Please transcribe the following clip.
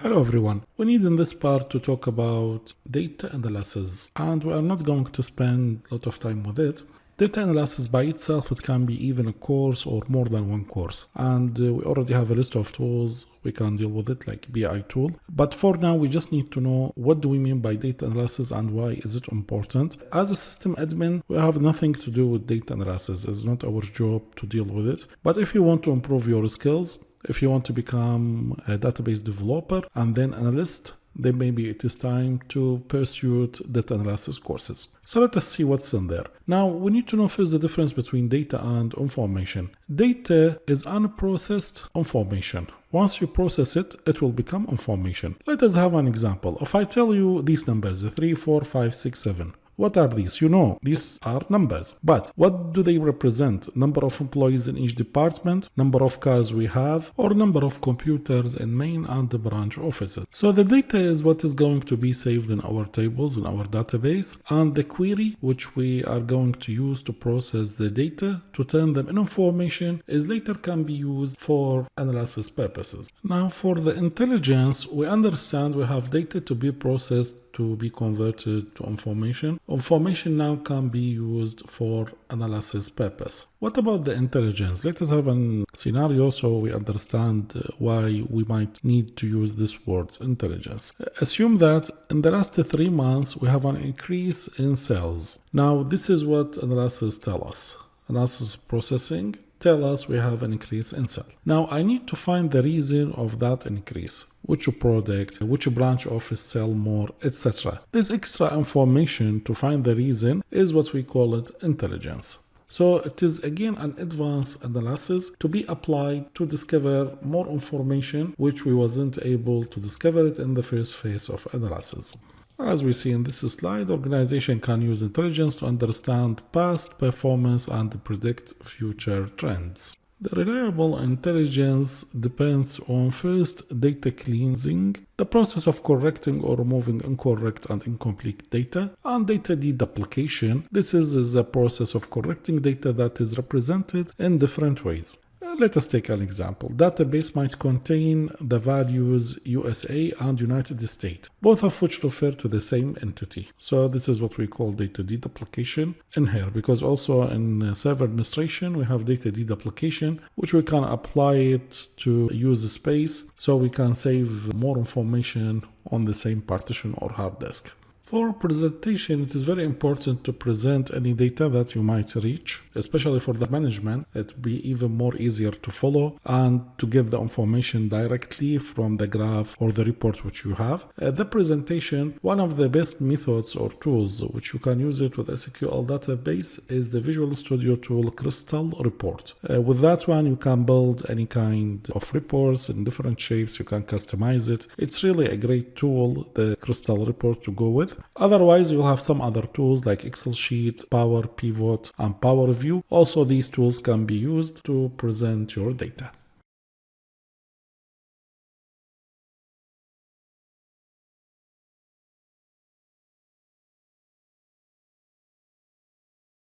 Hello everyone. We need in this part to talk about data analysis, and we are not going to spend a lot of time with it. Data analysis by itself, it can be even a course or more than one course, and we already have a list of tools we can deal with it, like BI tool. But for now, we just need to know what do we mean by data analysis and why is it important. As a system admin, we have nothing to do with data analysis. It's not our job to deal with it. But if you want to improve your skills, if you want to become a database developer and then analyst, then maybe it is time to pursue data analysis courses. So let us see what's in there. Now, we need to know first the difference between data and information. Data is unprocessed information. Once you process it, it will become information. Let us have an example. If I tell you these numbers, 3, 4, 5, 6, 7. What are these? You know, these are numbers. But what do they represent? Number of employees in each department, number of cars we have, or number of computers in main and branch offices. So the data is what is going to be saved in our tables, in our database, and the query which we are going to use to process the data to turn them in information is later can be used for analysis purposes. Now for the intelligence, we understand we have data to be processed to be converted to information. Information now can be used for analysis purpose. What about the intelligence? Let us have a scenario so we understand why we might need to use this word intelligence. Assume that in the last 3 months we have an increase in sales. Now this is what analysis tell us. Analysis processing tell us we have an increase in sales. Now I need to find the reason of that increase. Which product, which branch office sell more, etc. This extra information to find the reason is what we call it intelligence. So it is again an advanced analysis to be applied to discover more information which we wasn't able to discover it in the first phase of analysis. As we see in this slide, organization can use intelligence to understand past performance and predict future trends. The reliable intelligence depends on first data cleansing, the process of correcting or removing incorrect and incomplete data, and data deduplication. This is a process of correcting data that is represented in different ways. Let us take an example. Database might contain the values USA and United States, both of which refer to the same entity. So this is what we call data deduplication in here, because also in server administration, we have data deduplication, which we can apply it to use space so we can save more information on the same partition or hard disk. For presentation, it is very important to present any data that you might reach, especially for the management. It will be even more easier to follow and to get the information directly from the graph or the report which you have. The presentation, one of the best methods or tools which you can use it with SQL database is the Visual Studio tool Crystal Report. With that one, you can build any kind of reports in different shapes. You can customize it. It's really a great tool, the Crystal Report, to go with. Otherwise, you'll have some other tools like Excel Sheet, Power Pivot, and Power View. Also, these tools can be used to present your data.